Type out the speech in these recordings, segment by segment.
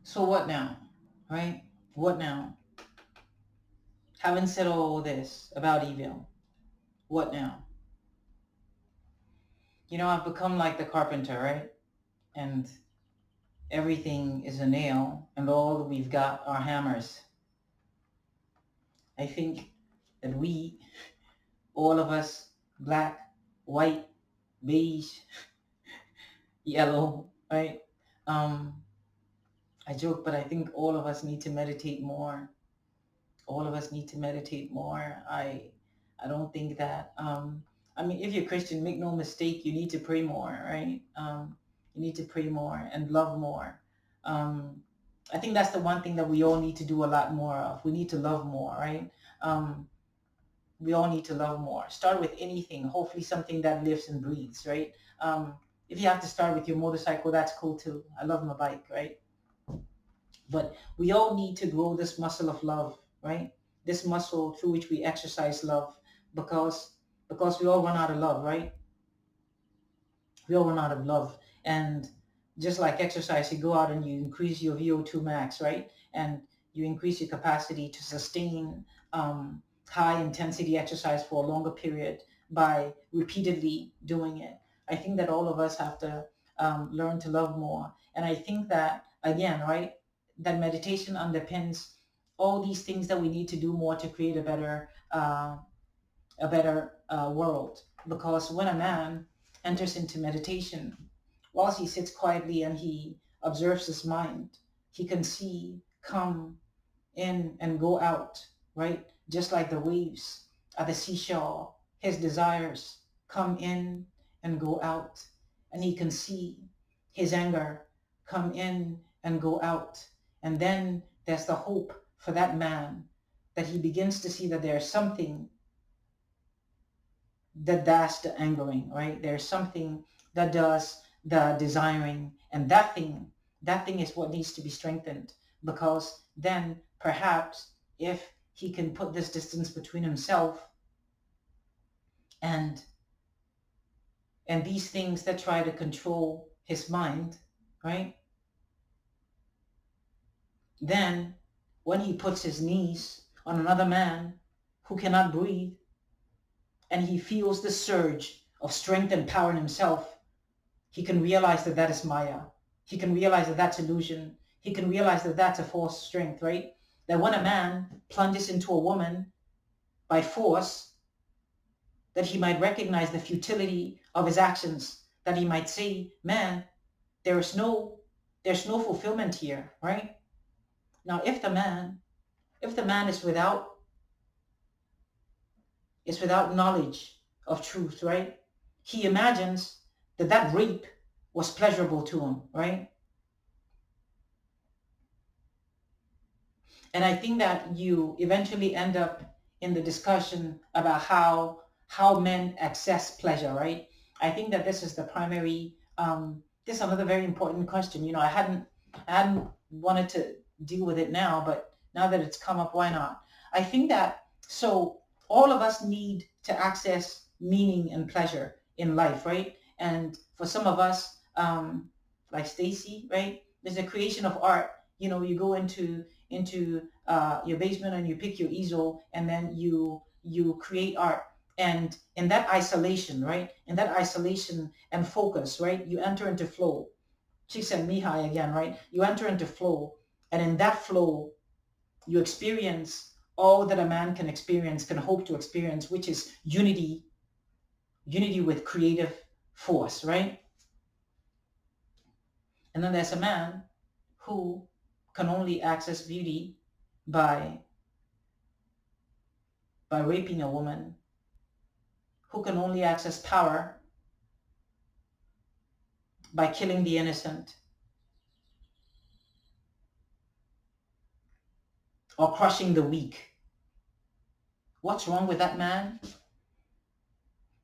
So what now, right? What now? Having said all this about evil, what now? I've become like the carpenter, right? And everything is a nail, and all we've got are hammers. I think that we, all of us, black, white, beige, yellow, right? Um, I joke, but I think all of us need to meditate more. All of us need to meditate more. I don't think that. I mean, if you're Christian, make no mistake, you need to pray more, right? You need to pray more and love more. Um, I think that's the one thing that we all need to do a lot more of. We need to love more, right? Um, we all need to love more. Start with anything, hopefully something that lives and breathes, right? If you have to start with your motorcycle, that's cool too. I love my bike, right? But we all need to grow this muscle of love, right? This muscle through which we exercise love, because we all run out of love, right? We all run out of love. And just like exercise, you go out and you increase your VO2 max, right? And you increase your capacity to sustain high intensity exercise for a longer period by repeatedly doing it. I think that all of us have to learn to love more. And I think that, again, right, that meditation underpins all these things that we need to do more to create a better world. Because when a man enters into meditation, whilst he sits quietly and he observes his mind, he can see come in and go out, right? Just like the waves at the seashore, his desires come in and go out, and he can see his anger come in and go out. And then there's the hope for that man, that he begins to see that there's something that does the angering, right? There's something that does the desiring, and that thing is what needs to be strengthened. Because then perhaps if he can put this distance between himself and these things that try to control his mind, right? Then when he puts his knees on another man who cannot breathe, and he feels the surge of strength and power in himself, he can realize that that is Maya. He can realize that that's illusion. He can realize that that's a false strength, right? That when a man plunges into a woman by force, that he might recognize the futility of his actions, that he might say, man, there's no fulfillment here, right? Now, if the man is without knowledge of truth, right? He imagines that that rape was pleasurable to him, right? And I think that you eventually end up in the discussion about how men access pleasure, right? I think that this is the primary. This is another very important question. I hadn't wanted to deal with it now, but now that it's come up, why not? I think that so all of us need to access meaning and pleasure in life, right? And for some of us, like Stacy, right? There's a creation of art. You go into your basement and you pick your easel, and then you create art. And in that isolation, right? In that isolation and focus, right? You enter into flow. Mihai again, right? You enter into flow, and in that flow, you experience all that a man can experience, can hope to experience, which is unity with creative force, right? And then there's a man who can only access beauty by raping a woman, who can only access power by killing the innocent or crushing the weak. What's wrong with that man?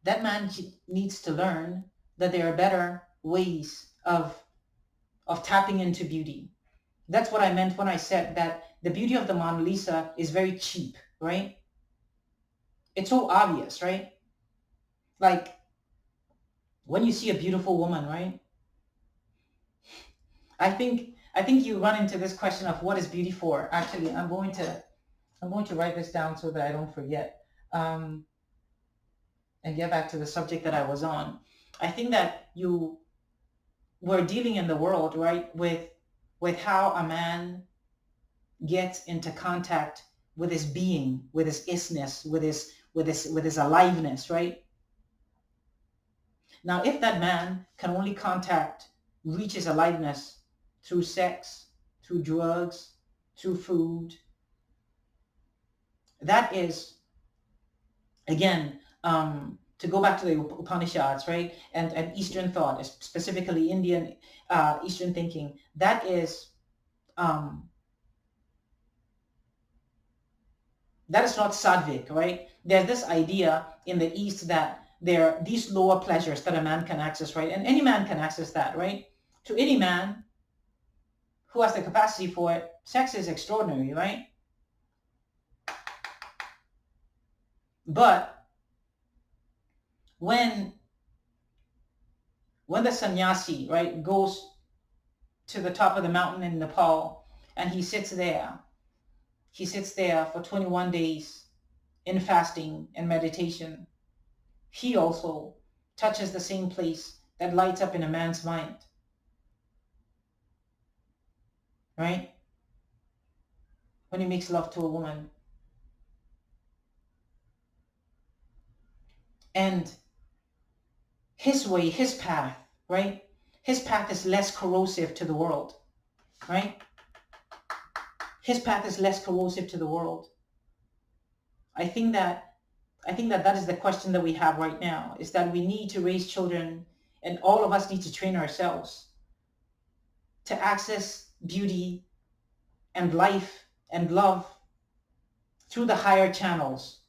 That man needs to learn that there are better ways of tapping into beauty. That's what I meant when I said that the beauty of the Mona Lisa is very cheap, right? It's so obvious, right? Like when you see a beautiful woman, right? I think I think you run into this question of what is beauty for. Actually, I'm going to write this down so that I don't forget, um, and get back to the subject that I was on. I think that you were dealing in the world, right, with how a man gets into contact with his being, with his isness, with his aliveness, right? Now, if that man can only reach his aliveness through sex, through drugs, through food, that is, again, to go back to the Upanishads, right, and Eastern thought, specifically Indian Eastern thinking, um, that is not sattvic, right? There's this idea in the East that there are these lower pleasures that a man can access, right? And any man can access that, right? To any man who has the capacity for it, sex is extraordinary, right? But when the sannyasi, right, goes to the top of the mountain in Nepal and he sits there for 21 days in fasting and meditation, he also touches the same place that lights up in a man's mind, right? When he makes love to a woman. And his way, his path, right? His path is less corrosive to the world, right? His path is less corrosive to the world. I think that that is the question that we have right now, is that we need to raise children, and all of us need to train ourselves to access beauty and life and love through the higher channels.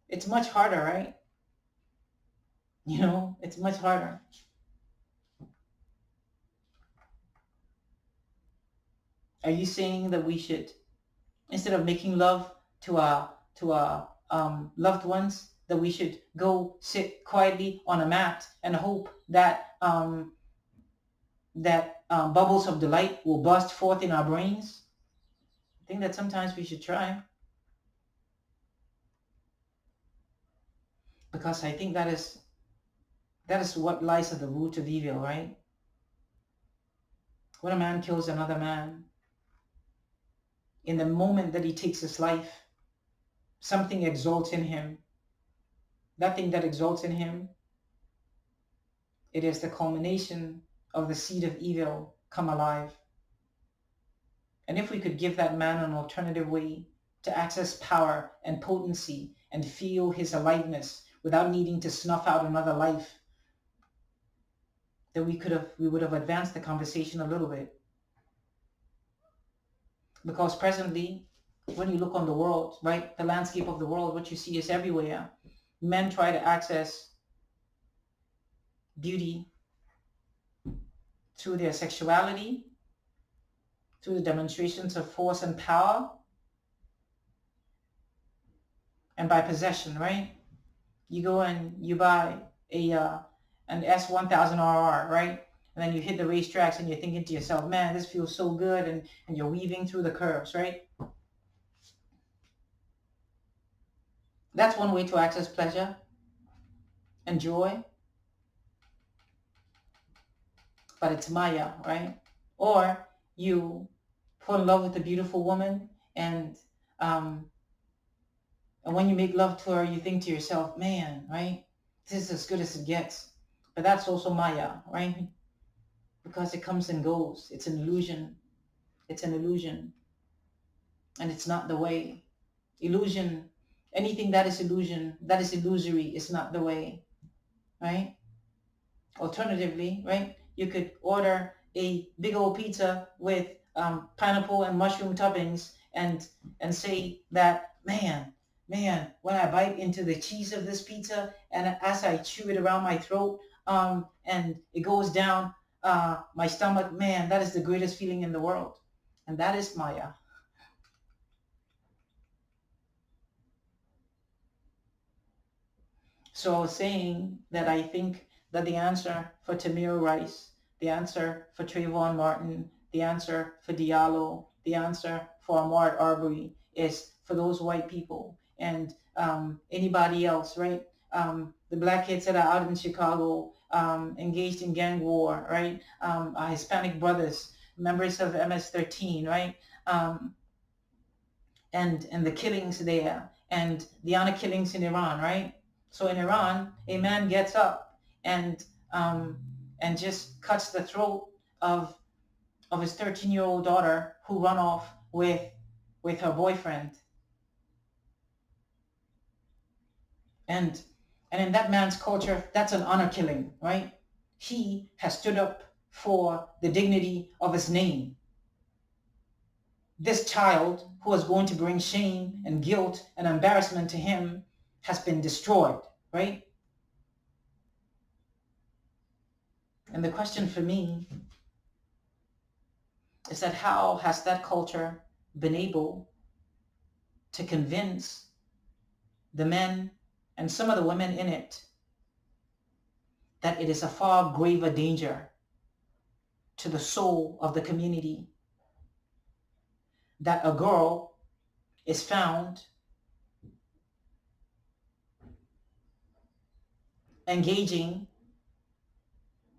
It's much harder, right? It's much harder. Are you saying that we should, instead of making love to our loved ones, that we should go sit quietly on a mat and hope that bubbles of delight will burst forth in our brains? I think that sometimes we should try, because I think that is what lies at the root of evil, right? When a man kills another man, in the moment that he takes his life, something exalts in him. That thing that exalts in him, it is the culmination of the seed of evil come alive. And if we could give that man an alternative way to access power and potency and feel his aliveness without needing to snuff out another life, then we would have advanced the conversation a little bit. Because presently, when you look on the world, right, the landscape of the world, what you see is everywhere. Men try to access beauty through their sexuality, through the demonstrations of force and power, and by possession, right? You go and you buy an S1000RR, right? And then you hit the racetracks and you're thinking to yourself, man, this feels so good, and you're weaving through the curves, right? That's one way to access pleasure and joy, but it's Maya, right? Or you fall in love with a beautiful woman, and when you make love to her, you think to yourself, man, right? This is as good as it gets. But that's also Maya, right? Because it comes and goes. It's an illusion. It's an illusion. And it's not the way. Illusion, anything that is illusion, that is illusory, is not the way, right? Alternatively, right, you could order a big old pizza with pineapple and mushroom toppings, and say that, man, when I bite into the cheese of this pizza, and as I chew it around my throat, and it goes down my stomach, man, that is the greatest feeling in the world. And that is Maya. So I was saying that I think that the answer for Tamir Rice, the answer for Trayvon Martin, the answer for Diallo, the answer for Ahmaud Arbery is for those white people and anybody else, right? The black kids that are out in Chicago engaged in gang war, right? Our Hispanic brothers, members of MS-13, right? Um, and the killings there and the honor killings in Iran, right? So in Iran, a man gets up and um, and just cuts the throat of his 13-year-old daughter who run off with her boyfriend. And and in that man's culture, that's an honor killing, right? He has stood up for the dignity of his name. This child who is going to bring shame and guilt and embarrassment to him has been destroyed, right? And the question for me is that how has that culture been able to convince the men and some of the women in it that it is a far graver danger to the soul of the community that a girl is found engaging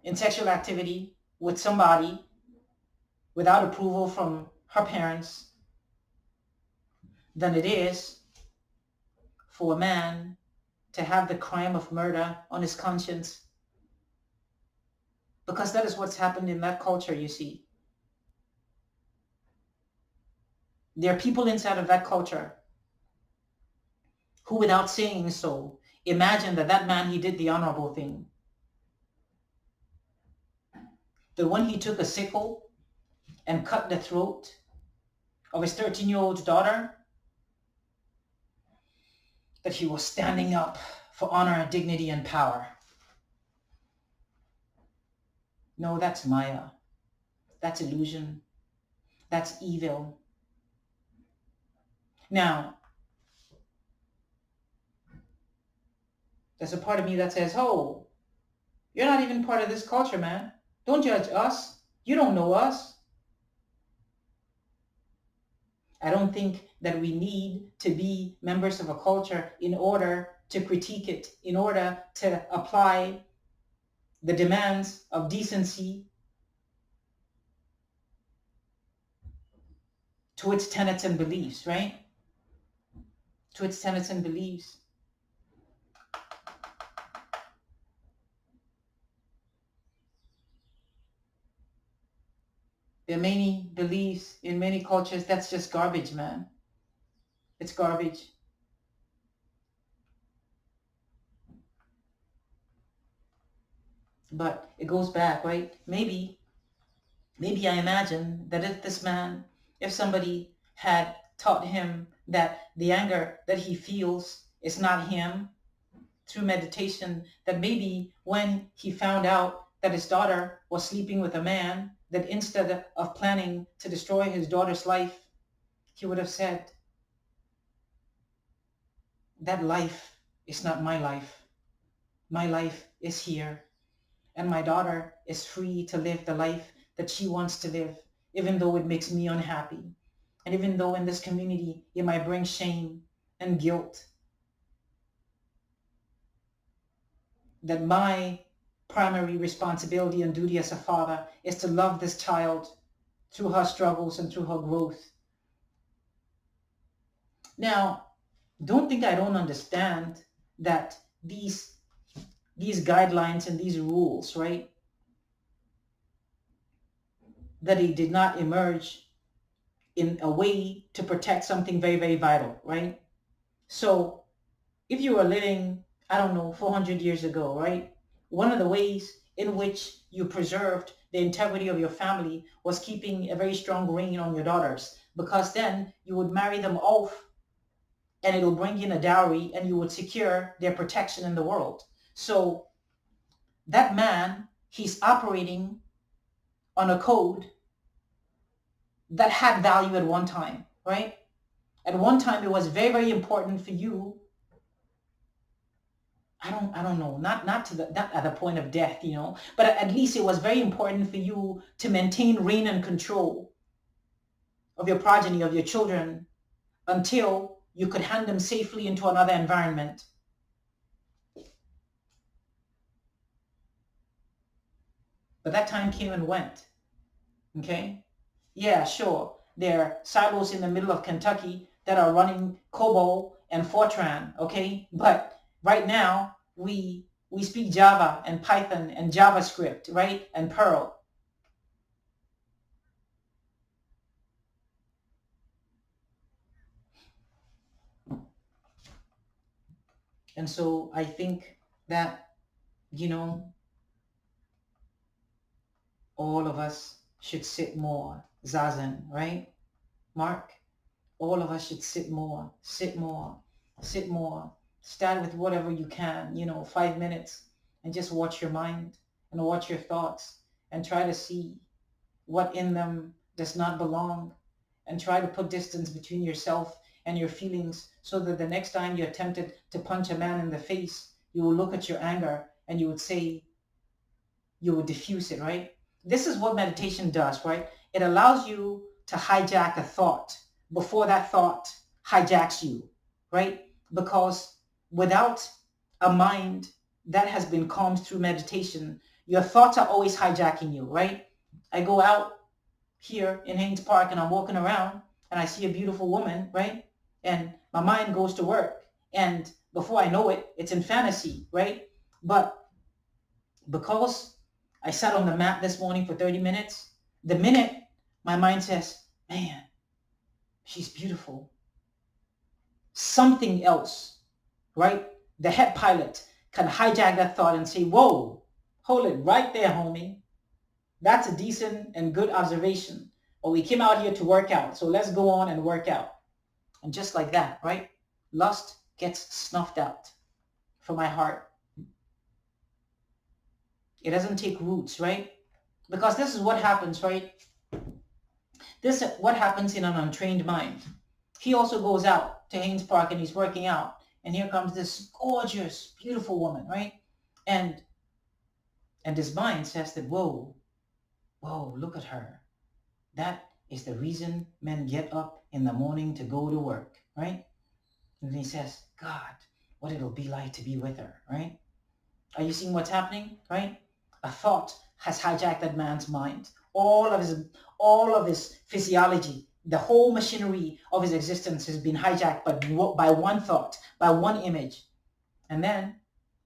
in sexual activity with somebody without approval from her parents than it is for a man to have the crime of murder on his conscience. Because that is what's happened in that culture, you see. There are people inside of that culture who, without saying so, imagine that that man, he did the honorable thing. That when he took a sickle and cut the throat of his 13-year-old daughter, that he was standing up for honor, dignity, and power. No, that's Maya. That's illusion. That's evil. Now, there's a part of me that says, oh, you're not even part of this culture, man. Don't judge us. You don't know us. I don't think that we need to be members of a culture in order to critique it, in order to apply the demands of decency to its tenets and beliefs, right? To its tenets and beliefs. There are many beliefs in many cultures that's just garbage, man. It's garbage. But it goes back, right? Maybe I imagine that if somebody had taught him that the anger that he feels is not him through meditation, that maybe when he found out that his daughter was sleeping with a man, that instead of planning to destroy his daughter's life, he would have said, that life is not my life. My life is here. And my daughter is free to live the life that she wants to live, even though it makes me unhappy. And even though in this community, it might bring shame and guilt. That my primary responsibility and duty as a father is to love this child through her struggles and through her growth. Now, don't think I don't understand that these guidelines and these rules, right, that it did not emerge in a way to protect something very, very vital, right? So if you were living, I don't know, 400 years ago, right, one of the ways in which you preserved the integrity of your family was keeping a very strong reign on your daughters, because then you would marry them off and it'll bring in a dowry and you would secure their protection in the world. So that man, he's operating on a code that had value at one time, right? At one time, it was very, very important for you I don't know, not at the point of death, but at least it was very important for you to maintain reign and control of your progeny, of your children, until you could hand them safely into another environment. But that time came and went. Okay? Yeah, sure. There are silos in the middle of Kentucky that are running COBOL and Fortran, okay? But right now, we speak Java and Python and JavaScript, right? And Perl. And so I think that, you know, all of us should sit more zazen, right? Mark, all of us should sit more, sit more, sit more. Start with whatever you can, 5 minutes, and just watch your mind and watch your thoughts and try to see what in them does not belong, and try to put distance between yourself and your feelings, so that the next time you're tempted to punch a man in the face, you will look at your anger and you would say, you would diffuse it, right? This is what meditation does, right? It allows you to hijack a thought before that thought hijacks you, right? Because without a mind that has been calmed through meditation, your thoughts are always hijacking you, right? I go out here in Haynes Park and I'm walking around and I see a beautiful woman, right? And my mind goes to work. And before I know it, it's in fantasy, right? But because I sat on the mat this morning for 30 minutes, the minute my mind says, man, she's beautiful, something else, right? The head pilot can hijack that thought and say, whoa, hold it right there, homie. That's a decent and good observation. But we came out here to work out, so let's go on and work out. And just like that, right? Lust gets snuffed out from my heart. It doesn't take roots, right? Because this is what happens, right? This is what happens in an untrained mind. He also goes out to Haynes Park and he's working out. And here comes this gorgeous, beautiful woman, right? And his mind says that, whoa, look at her. That is the reason men get up in the morning to go to work, right? And he says, God, what it'll be like to be with her, right? Are you seeing what's happening, right? A thought has hijacked that man's mind. All of his physiology, the whole machinery of his existence has been hijacked by one thought, by one image. And then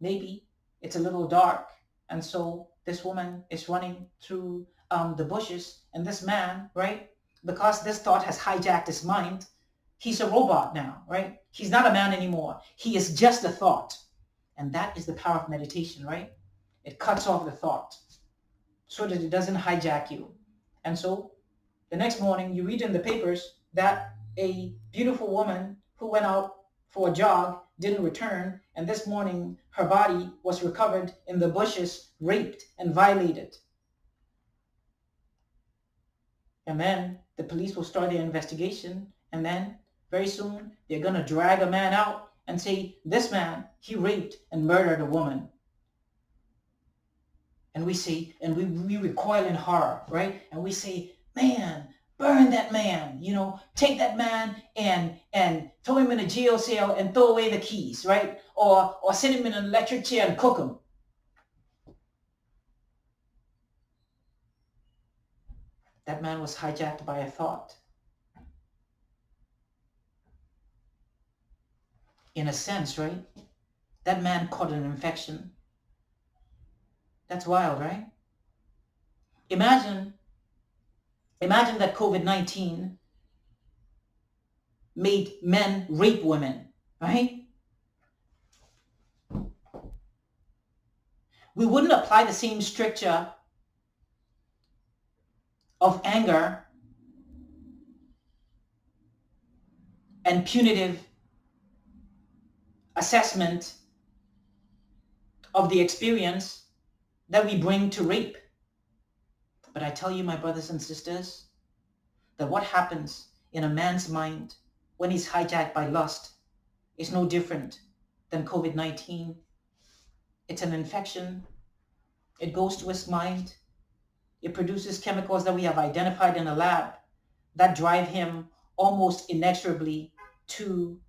maybe it's a little dark. And so this woman is running through the bushes, and this man, right? Because this thought has hijacked his mind, he's a robot now, right? He's not a man anymore. He is just a thought. And that is the power of meditation, right? It cuts off the thought so that it doesn't hijack you. And so the next morning you read in the papers that a beautiful woman who went out for a jog didn't return, and this morning her body was recovered in the bushes, raped and violated. And then the police will start their investigation, and then very soon they're going to drag a man out and say, this man, he raped and murdered a woman. And we say, and we recoil in horror, right? And we say, man, burn that man, take that man and throw him in a jail cell and throw away the keys, right? Or sit him in an electric chair and cook him. That man was hijacked by a thought. In a sense, right? That man caught an infection. That's wild, right? Imagine that COVID-19 made men rape women, right? We wouldn't apply the same stricture of anger and punitive assessment of the experience that we bring to rape. But I tell you, my brothers and sisters, that what happens in a man's mind when he's hijacked by lust is no different than COVID-19. It's an infection. It goes to his mind. It produces chemicals that we have identified in a lab that drive him almost inexorably to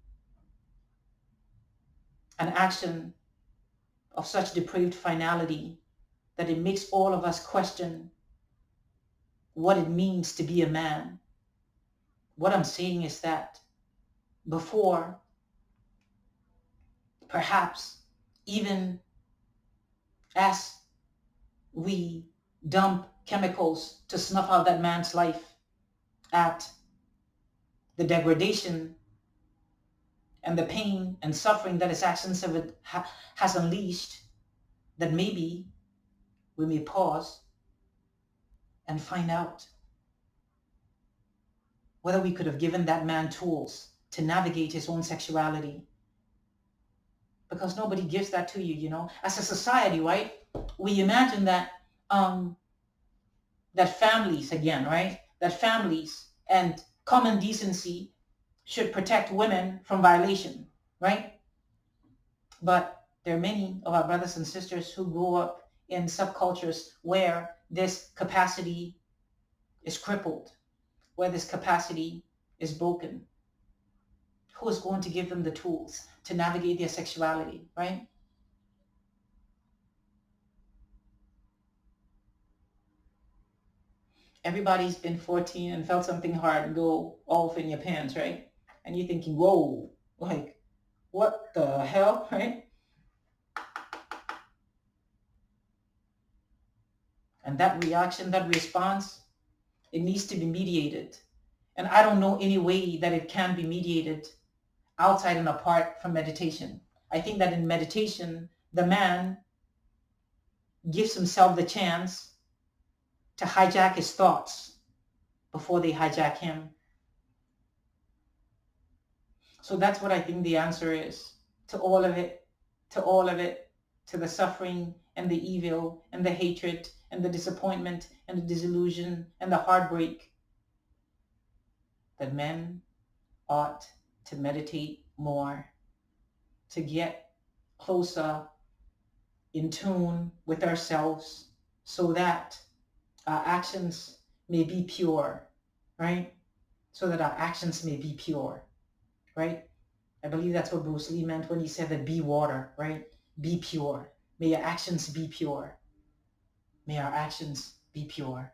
an action of such depraved finality that it makes all of us question what it means to be a man. What I'm saying is that before, perhaps, even as we dump chemicals to snuff out that man's life at the degradation and the pain and suffering that his actions has unleashed, that maybe we may pause and find out whether we could have given that man tools to navigate his own sexuality. Because nobody gives that to you, you know. As a society, right? We imagine that that families, again, right? That families and common decency should protect women from violation, right? But there are many of our brothers and sisters who grow up in subcultures where this capacity is crippled, where this capacity is broken. Who is going to give them the tools to navigate their sexuality, right? Everybody's been 14 and felt something hard go off in your pants, right? And you're thinking, whoa, like, what the hell, right? And that reaction, that response, it needs to be mediated. And I don't know any way that it can be mediated outside and apart from meditation. I think that in meditation, the man gives himself the chance to hijack his thoughts before they hijack him. So that's what I think the answer is to all of it, to all of it, to the suffering and the evil and the hatred and the disappointment and the disillusion and the heartbreak, that men ought to meditate more, to get closer in tune with ourselves so that our actions may be pure, right? So that our actions may be pure, right? I believe that's what Bruce Lee meant when he said that be water, right? Be pure. May your actions be pure. May our actions be pure.